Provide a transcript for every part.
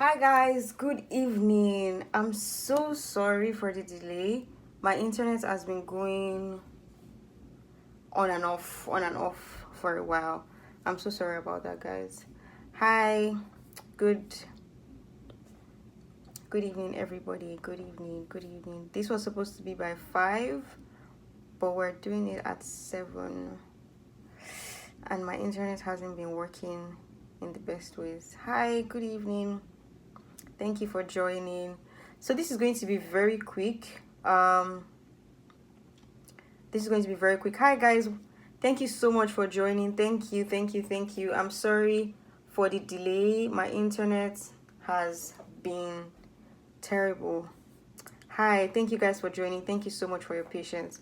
Hi guys, good evening. I'm so sorry for the delay. My internet has been going on and off for a while. I'm so sorry about that, guys. Hi, good good evening everybody. Good evening. Good evening. This was supposed to be by 5, but we're doing it at 7 and my internet hasn't been working in the best ways. Hi, good evening. Thank you for joining. So this is going to be very quick. This is going to be very quick. Hi guys, thank you so much for joining. Thank you. I'm sorry for the delay. My internet has been terrible. Hi, thank you guys for joining. Thank you so much for your patience.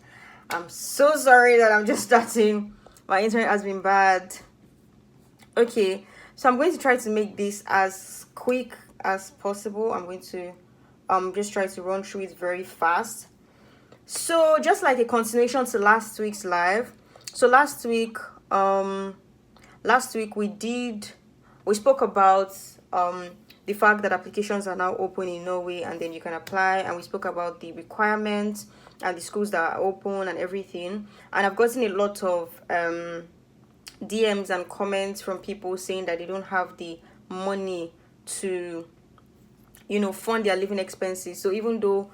I'm so sorry that I'm just starting. My internet has been bad. Okay, so I'm going to try to make this as quick as possible. I'm going to just try to run through it very fast. So just like a continuation to last week's live. So last week we spoke about the fact that applications are now open in Norway and then you can apply, and we spoke about the requirements and the schools that are open and everything. And I've gotten a lot of DMs and comments from people saying that they don't have the money to fund their living expenses. So even though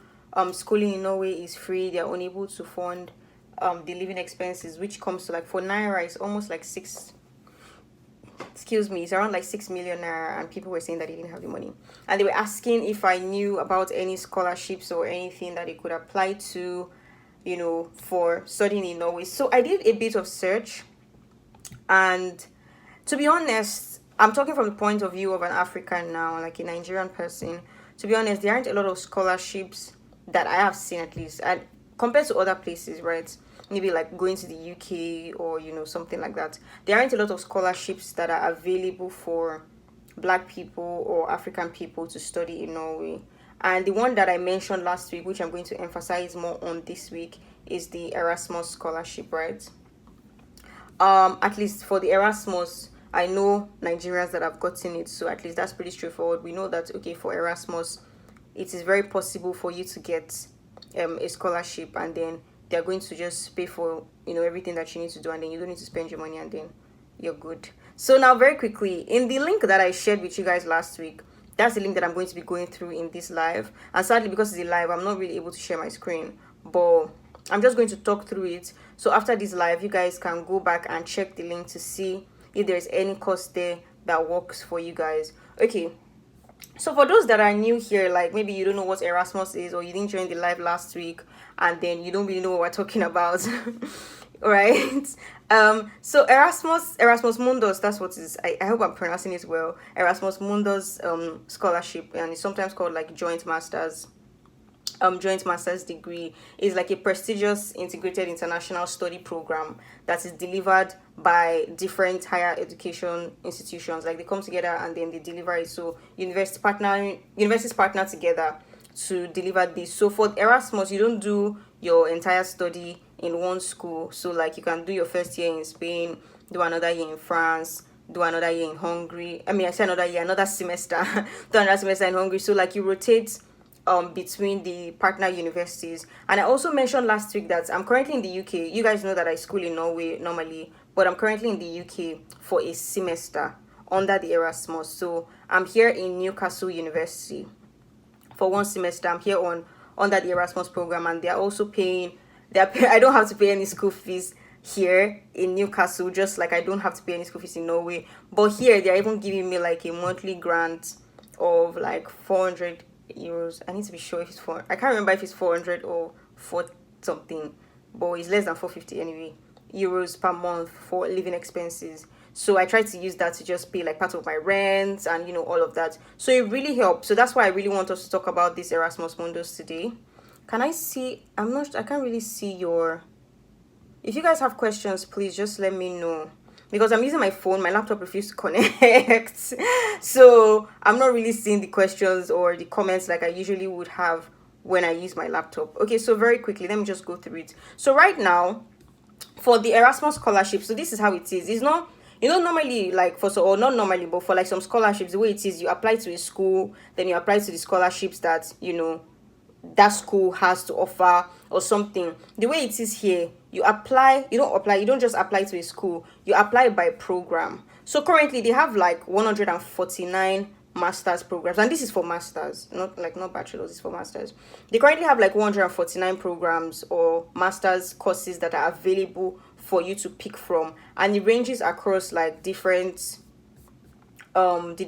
schooling in Norway is free, they are unable to fund the living expenses, which comes to, like, for naira, it's almost like it's around like 6 million naira, and people were saying that they didn't have the money, and they were asking if I knew about any scholarships or anything that they could apply to, for studying in Norway. So I did a bit of search, and to be honest, I'm talking from the point of view of an African now, like a Nigerian person. To be honest, there aren't a lot of scholarships that I have seen, at least, and compared to other places, right? Maybe like going to the UK or something like that. There aren't a lot of scholarships that are available for Black people or African people to study in Norway. And the one that I mentioned last week, which I'm going to emphasize more on this week, is the Erasmus Scholarship, right? At least for the Erasmus, I know Nigerians that have gotten it, so at least that's pretty straightforward. We know that, okay, for Erasmus, it is very possible for you to get a scholarship, and then they're going to just pay for everything that you need to do, and then you don't need to spend your money, and then you're good. So now, very quickly, in the link that I shared with you guys last week, that's the link that I'm going to be going through in this live. And sadly, because it's a live, I'm not really able to share my screen, but I'm just going to talk through it. So after this live, you guys can go back and check the link to see if there's any course there that works for you guys. Okay, so for those that are new here, like maybe you don't know what Erasmus is, or you didn't join the live last week, and then you don't really know what we're talking about. Right. So Erasmus Mundus, that's what it is. I hope I'm pronouncing it well. Erasmus Mundus scholarship, and it's sometimes called like joint master's degree, is like a prestigious integrated international study program that is delivered by different higher education institutions. Like, they come together and then they deliver it. So universities partner together to deliver this. So for Erasmus, you don't do your entire study in one school. So like, you can do your first year in Spain, do another year in France, do another year in Hungary. I say another semester, do another semester in Hungary. So like, you rotate between the partner universities. And I also mentioned last week that I'm currently in the UK. You guys know that I school in Norway normally, but I'm currently in the UK for a semester under the Erasmus. So I'm here in Newcastle University for one semester. I'm here under the Erasmus program, and they're also paying. I don't have to pay any school fees here in Newcastle, just like I don't have to pay any school fees in Norway. But here they're even giving me like a monthly grant of like 400 euros. I need to be sure if it's I can't remember if it's 400 or 4 something, but it's less than 450 anyway, euros per month for living expenses. So I try to use that to just pay like part of my rent and all of that. So it really helps. So that's why I really want us to talk about this Erasmus Mundus today. Can I see? I can't really see your. If you guys have questions, please just let me know, because I'm using my phone. My laptop refused to connect. So I'm not really seeing the questions or the comments like I usually would have when I use my laptop. Okay, so very quickly, let me just go through it. So right now, for the Erasmus scholarship, so this is how it is. It's not, normally, like for so, or not normally, but for like some scholarships, the way it is, you apply to a school, then you apply to the scholarships that that school has to offer or something. The way it is here, you don't just apply to a school, you apply by program. So currently they have like 149 masters programs, and this is for masters, not bachelors, it's for masters. They currently have like 149 programs or masters courses that are available for you to pick from, and it ranges across like the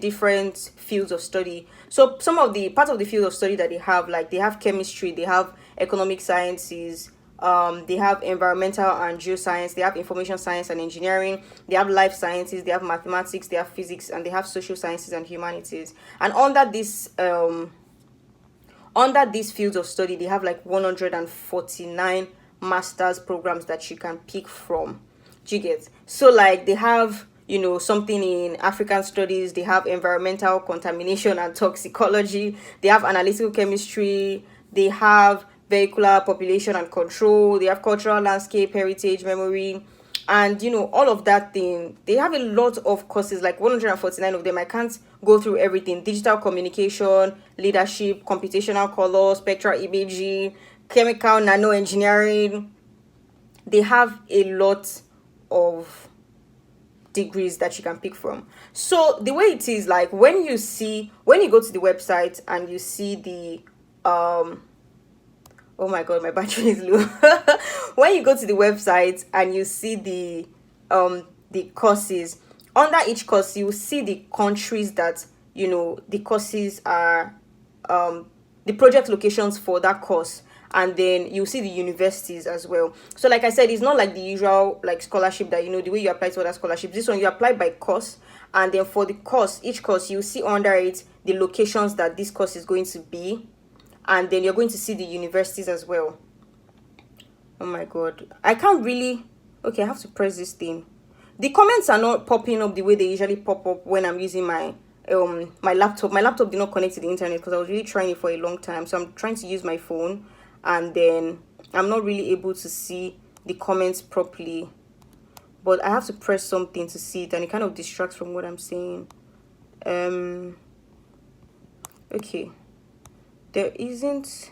different fields of study. So some of the part of the field of study that they have, like they have chemistry, they have economic sciences, they have environmental and geoscience, they have information science and engineering, they have life sciences, they have mathematics, they have physics, and they have social sciences and humanities. And under these fields of study, they have like 149 masters programs that you can pick from. Do you get? So like they have something in African studies, they have environmental contamination and toxicology, they have analytical chemistry, they have vehicular population and control, they have cultural landscape, heritage, memory, and all of that thing. They have a lot of courses, like 149 of them. I can't go through everything. Digital communication, leadership, computational color, spectral imaging, chemical nano engineering. They have a lot of degrees that you can pick from. So the way it is, like when you go to the website and you see the oh my god, my battery is low. When you go to the website and you see the courses, under each course you see the countries that the courses are, the project locations for that course, and then you see the universities as well. So like I said, it's not like the usual like scholarship that the way you apply to other scholarships. This one you apply by course, and then for the course, each course, you see under it the locations that this course is going to be, and then you're going to see the universities as well. Oh my god, I can't really. Okay, I have to press this thing. The comments are not popping up the way they usually pop up when I'm using my laptop. My laptop did not connect to the internet because I was really trying it for a long time, so I'm trying to use my phone, and then I'm not really able to see the comments properly, but I have to press something to see it, and it kind of distracts from what I'm saying. Okay, there isn't.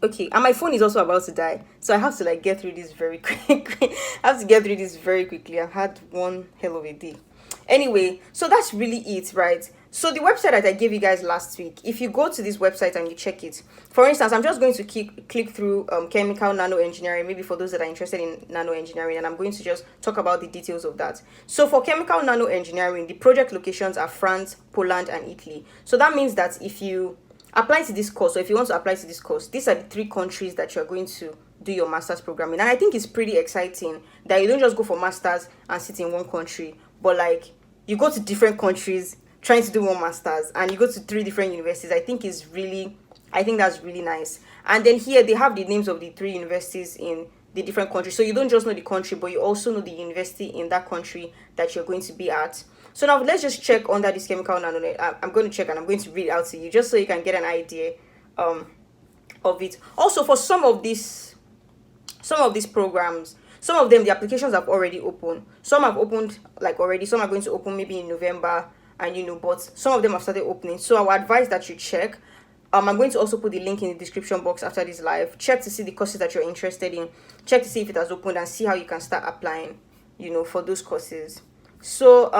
Okay, and my phone is also about to die, so I have to like get through this very quickly. I have to get through this very quickly. I've had one hell of a day. Anyway, so that's really it, right? So the website that I gave you guys last week, if you go to this website and you check it, for instance, I'm just going to click through chemical nano engineering, maybe for those that are interested in nano engineering, and I'm going to just talk about the details of that. So for chemical nano engineering, the project locations are France, Poland, and Italy. So that means that if you apply to this course, or if you want to apply to this course, these are the 3 countries that you're going to do your master's program in. And I think it's pretty exciting that you don't just go for master's and sit in one country, but like you go to different countries trying to do one master's, and you go to 3 different universities. I think that's really nice. And then here they have the names of the 3 universities in the different countries, so you don't just know the country, but you also know the university in that country that you're going to be at. So now let's just check under this chemical nano. I'm going to check and I'm going to read it out to you just so you can get an idea of it. Also, for some of these programs, some of them, the applications have already opened. Some have opened like already. Some are going to open maybe in November, and but some of them have started opening. So I would advise that you check. I'm going to also put the link in the description box after this live. Check to see the courses that you're interested in. Check to see if it has opened and see how you can start applying, for those courses. So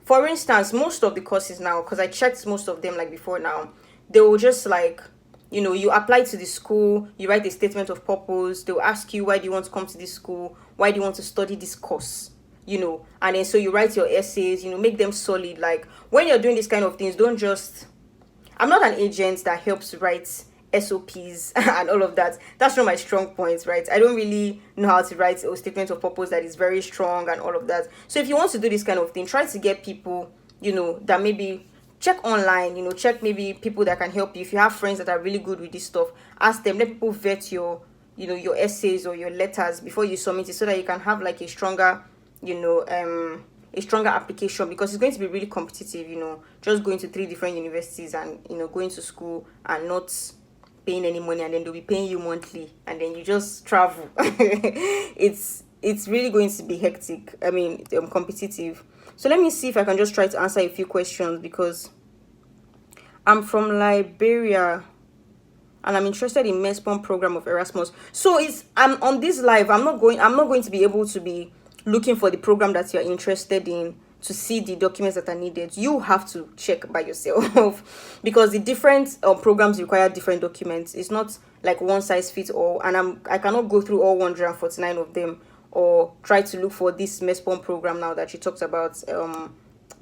for instance, most of the courses now, because I checked most of them like before now, they will just like, you apply to the school, you write a statement of purpose, they'll ask you, why do you want to come to this school, why do you want to study this course, and then so you write your essays, make them solid. Like when you're doing these kind of things, don't just, I'm not an agent that helps write SOPs and all of that. That's not my strong point, right? I don't really know how to write a statement of purpose that is very strong and all of that. So if you want to do this kind of thing, try to get people, that maybe check online, check maybe people that can help you. If you have friends that are really good with this stuff, ask them. Let people vet your essays or your letters before you submit it, so that you can have like a stronger application, because it's going to be really competitive, just going to 3 different universities and going to school and not paying any money, and then they'll be paying you monthly, and then you just travel. It's really going to be hectic. I mean, competitive. So let me see if I can just try to answer a few questions, because I'm from Liberia and I'm interested in MESPON program of Erasmus. So I'm on this live. I'm not going to be able to be looking for the program that you're interested in to see the documents that are needed. You have to check by yourself because the different programs require different documents. It's not like one size fits all, and I cannot go through all 149 of them or try to look for this MESPON program now that you talked about,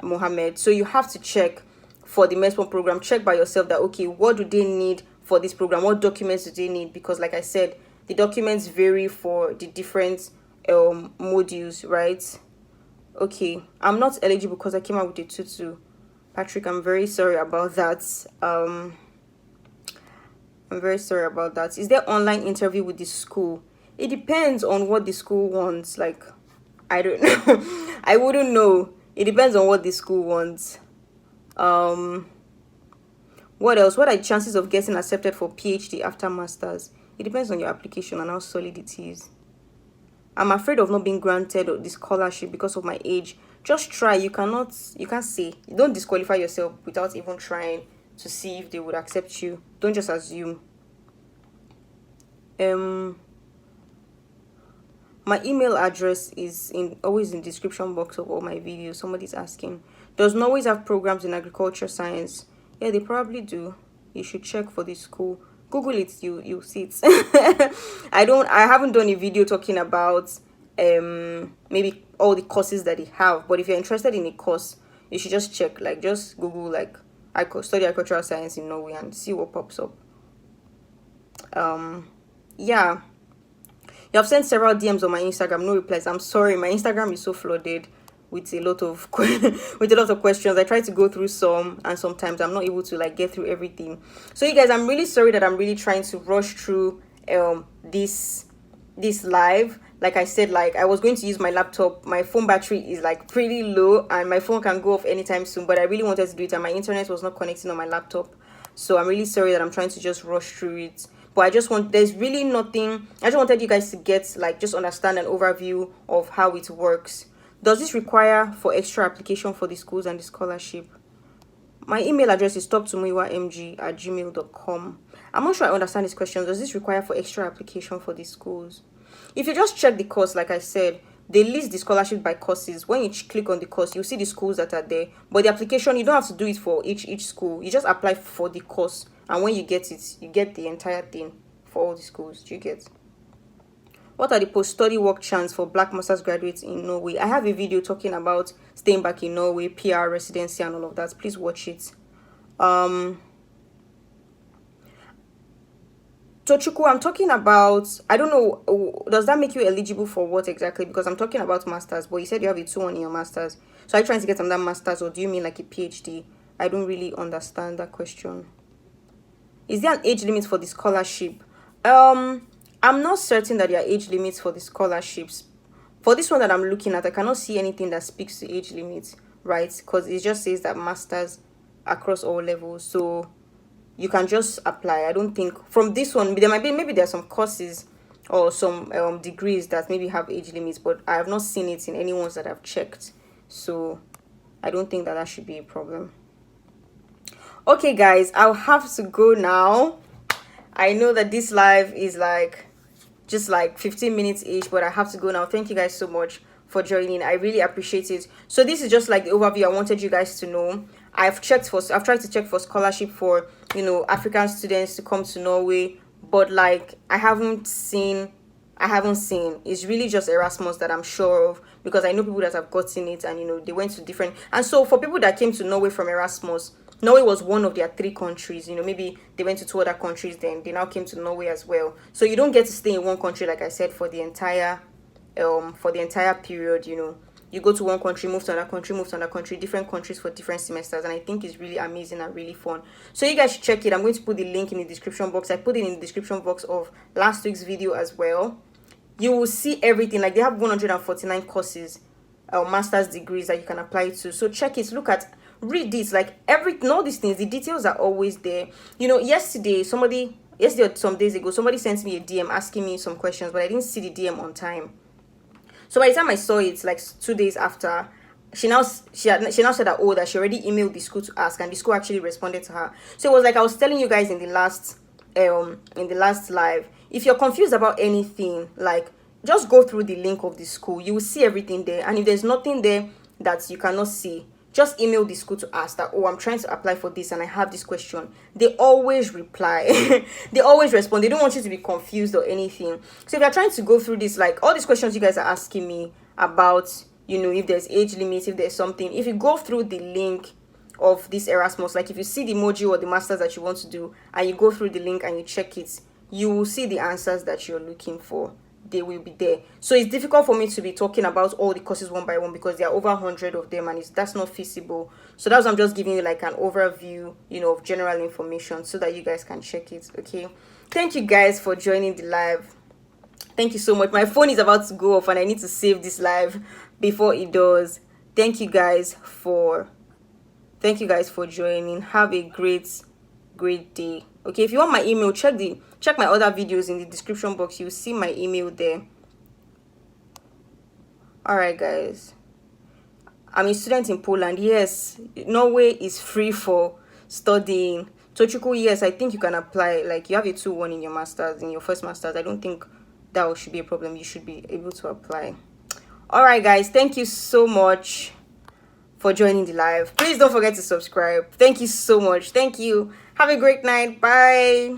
Mohammed. So you have to check for the MESPON program. Check by yourself that, okay, what do they need for this program? What documents do they need? Because like I said, the documents vary for the different modules, right? Okay, I'm not eligible because I came out with a tutu. Patrick, I'm very sorry about that. I'm very sorry about that. Is there online interview with the school? It depends on what the school wants. Like, I don't know. I wouldn't know. It depends on what the school wants. What else? What are the chances of getting accepted for PhD after masters? It depends on your application and how solid it is. I'm afraid of not being granted the scholarship because of my age. Just try. You can't say. You don't disqualify yourself without even trying to see if they would accept you. Don't just assume. My email address is always in the description box of all my videos. Somebody's asking, does Norway have programs in agriculture science? Yeah, they probably do. You should check for the school. Google it, you see it. I haven't done a video talking about maybe all the courses that they have, but if you're interested in a course, you should just check, like just Google like I could study agricultural science in Norway and see what pops up. Yeah. You have sent several DMs on my Instagram, no replies. I'm sorry, my Instagram is so flooded with a lot of questions. I try to go through some, and sometimes I'm not able to like get through everything. So you guys, I'm really sorry that I'm really trying to rush through this live. Like I said, like I was going to use my laptop. My phone battery is like pretty low and my phone can go off anytime soon, but I really wanted to do it and my internet was not connecting on my laptop. So I'm really sorry that I'm trying to just rush through it. But there's really nothing. I just wanted you guys to get, like, just understand an overview of how it works. Does this require for extra application for the schools and the scholarship? My email address is talktomuiwamg@gmail.com. I'm not sure I understand this question. Does this require for extra application for the schools? If you just check the course, like I said, they list the scholarship by courses. When you click on the course, you see the schools that are there. But the application, you don't have to do it for each school. You just apply for the course. And when you get it, you get the entire thing for all the schools. Do you get? What are the post-study work chance for Black Masters graduates in Norway? I have a video talking about staying back in Norway, PR, residency, and all of that. Please watch it. Tochukwu, I'm talking about, I don't know, does that make you eligible for what exactly? Because I'm talking about masters, but you said you have a 2-1 in your masters. So are you trying to get another masters, or do you mean like a PhD? I don't really understand that question. Is there an age limit for the scholarship? I'm not certain that there are age limits for the scholarships. For this one that I'm looking at, I cannot see anything that speaks to age limits, right? Because it just says that masters across all levels. So you can just apply. I don't think from this one, maybe there are some courses or some degrees that maybe have age limits, but I have not seen it in any ones that I've checked. So I don't think that should be a problem. Okay, guys, I'll have to go now. I know that this live is like just like 15 minutes each, but I have to go now. Thank you guys so much for joining. I really appreciate it. So this is just like the overview I wanted you guys to know. I've tried to check for scholarship for, African students to come to Norway, but like I haven't seen. It's really just Erasmus that I'm sure of, because I know people that have gotten it and they went to different. And so for people that came to Norway from Erasmus, Norway was one of their 3 countries. Maybe they went to 2 other countries, then they now came to Norway as well. So you don't get to stay in one country, like I said, for the entire period. You go to one country, move to another country, different countries for different semesters, and I think it's really amazing and really fun. So you guys should check it. I'm going to put the link in the description box. I put it in the description box of last week's video as well. You will see everything. Like, they have 149 courses, master's degrees that you can apply to. So check it, read this, like all these things, the details are always there. Yesterday somebody yesterday or some days ago, somebody sent me a DM asking me some questions, but I didn't see the DM on time. So by the time I saw it, like 2 days after, she now said that, oh, that she already emailed the school to ask, and the school actually responded to her. So it was like I was telling you guys in the last live, if you're confused about anything, like, just go through the link of the school. You will see everything there, and if there's nothing there that you cannot see, just email the school to ask that, oh, I'm trying to apply for this and I have this question. They always reply. They always respond. They don't want you to be confused or anything. So if you're trying to go through this, like all these questions you guys are asking me about, you know, if there's age limit, if there's something, if you go through the link of this Erasmus, like if you see the module or the masters that you want to do and you go through the link and you check it, you will see the answers that you're looking for. They will be there. So it's difficult for me to be talking about all the courses one by one because there are over 100 of them, and that's not feasible. So that's why I'm just giving you like an overview, you know, of general information so that you guys can check it. Okay, thank you guys for joining the live. Thank you so much. My phone is about to go off and I need to save this live before it does. Thank you guys for joining. Have a great day. Okay, if you want my email, check my other videos in the description box. You'll see my email there. All right, guys, I'm a student in Poland. Yes, Norway is free for studying. Tochukwu, yes, I think you can apply. Like, you have a 2-1 in your masters, in your first masters. I don't think that should be a problem. You should be able to apply. All right, guys, thank you so much for joining the live. Please don't forget to subscribe. Thank you so much. Thank you. Have a great night. Bye.